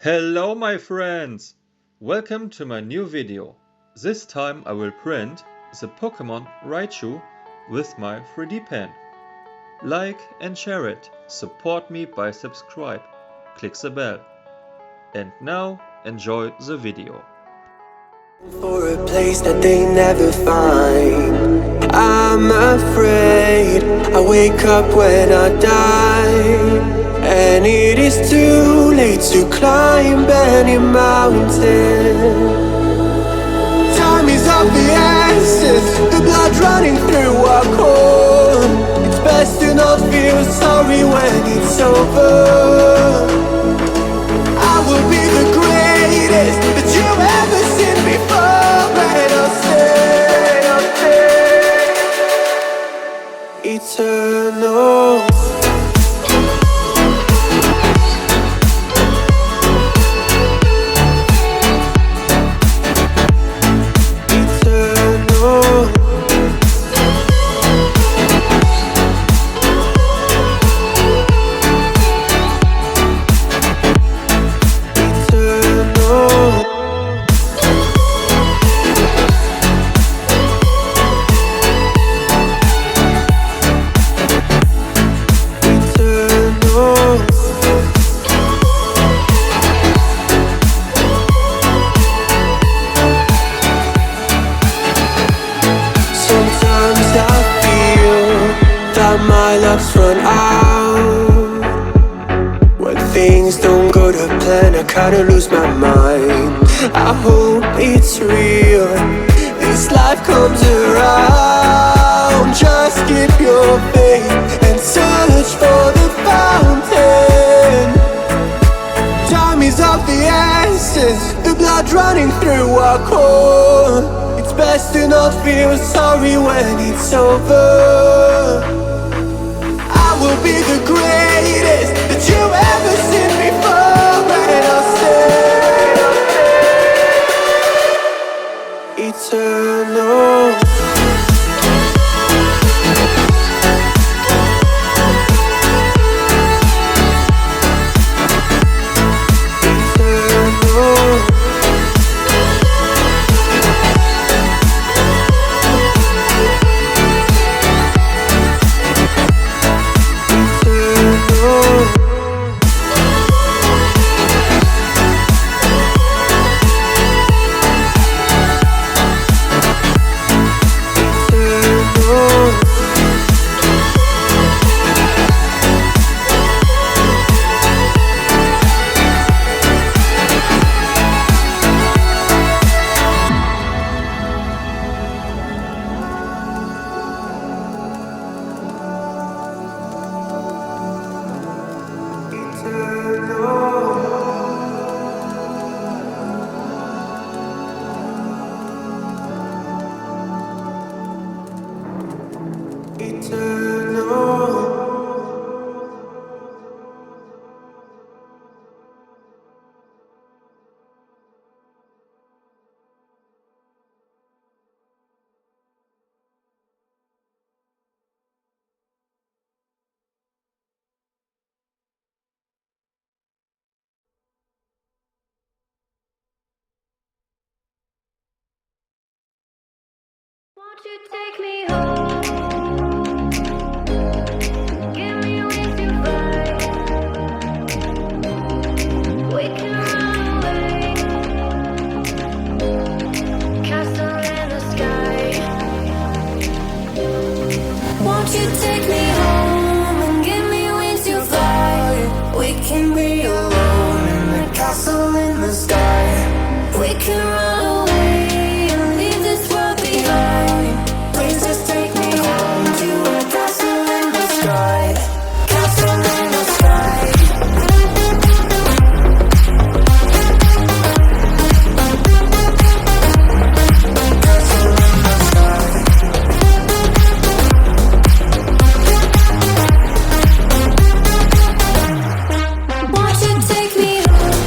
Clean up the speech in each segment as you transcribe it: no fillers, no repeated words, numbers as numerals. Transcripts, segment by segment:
Hello my friends! Welcome to my new video. This time I will print the Pokemon Raichu with my 3D pen. Like and share it, support me by subscribe, click the bell. And now enjoy the video. For a place that they never find, I'm afraid I wake up when I die, and it is too late to climb any mountain. Time is of the essence, the blood running through our core. It's best to not feel sorry when it's over. I will be the greatest that you've ever seen before, and I'll stay eternal. My luck's run out. When things don't go to plan, I kinda lose my mind. I hope it's real, this life comes around. Just keep your faith and search for the fountain. Time is of the essence, the blood running through our core. It's best to not feel sorry when it's over. Will be the greatest that you've ever seen before, and I'll stay eternal. Won't you take me home? Give me wings to fly. We can run away. Castle in the sky. Won't you take me home and give me wings to fly? We can be alone in the castle in the sky. We can run away and leave this world behind. Please just take me home to a castle in the sky. Castle in the sky. Castle in the sky. Won't you take me home?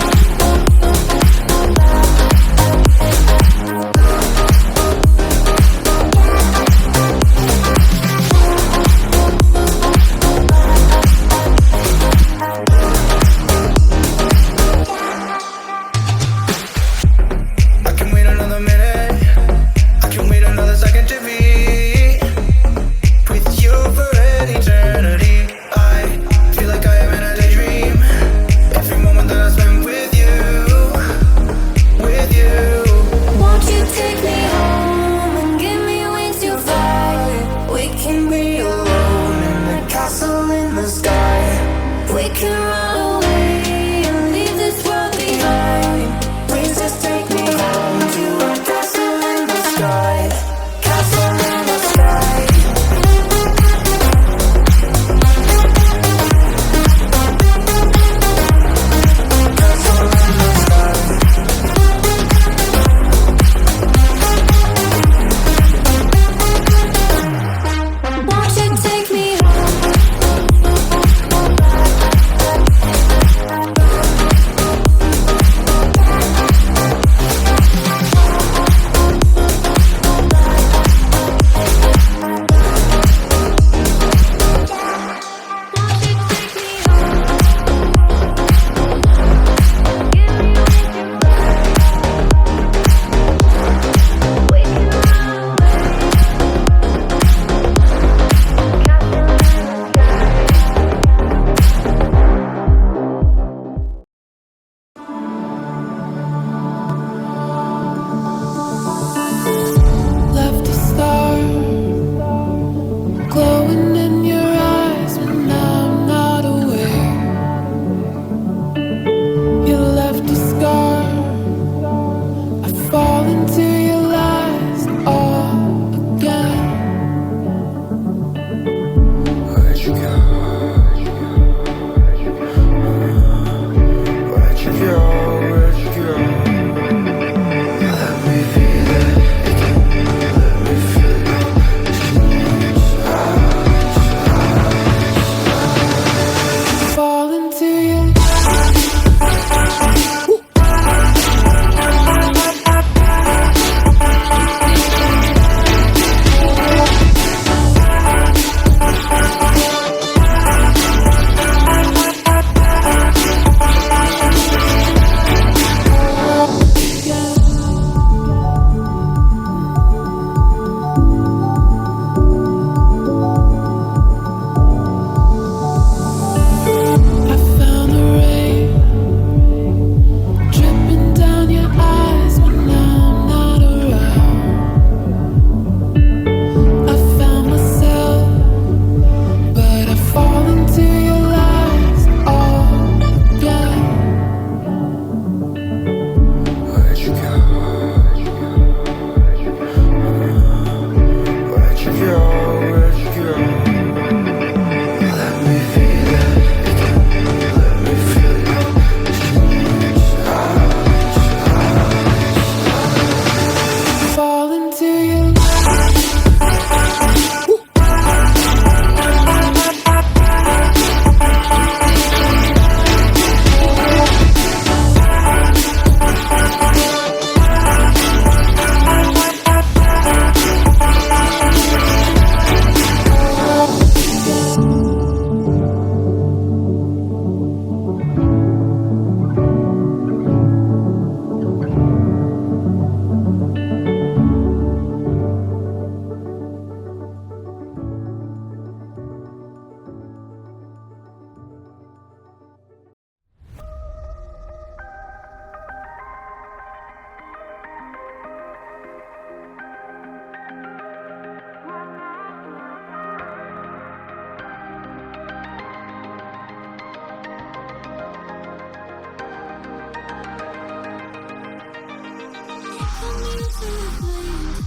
feel inflamed.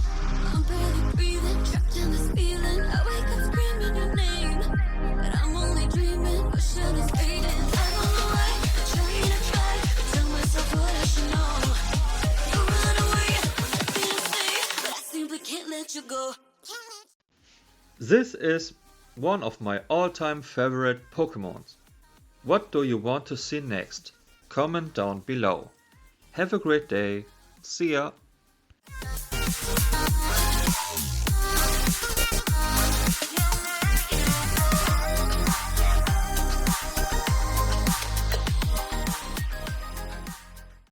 I'm barely breathing, trapped in this feeling. I wake up screaming your name, but I'm only dreaming, wishing it's fading. I don't know why, trying to try, tell myself what I should know. You run away, feel safe, but I simply can't let you go. This is one of my all-time favorite Pokemons. What do you want to see next? Comment down below. Have a great day. See ya.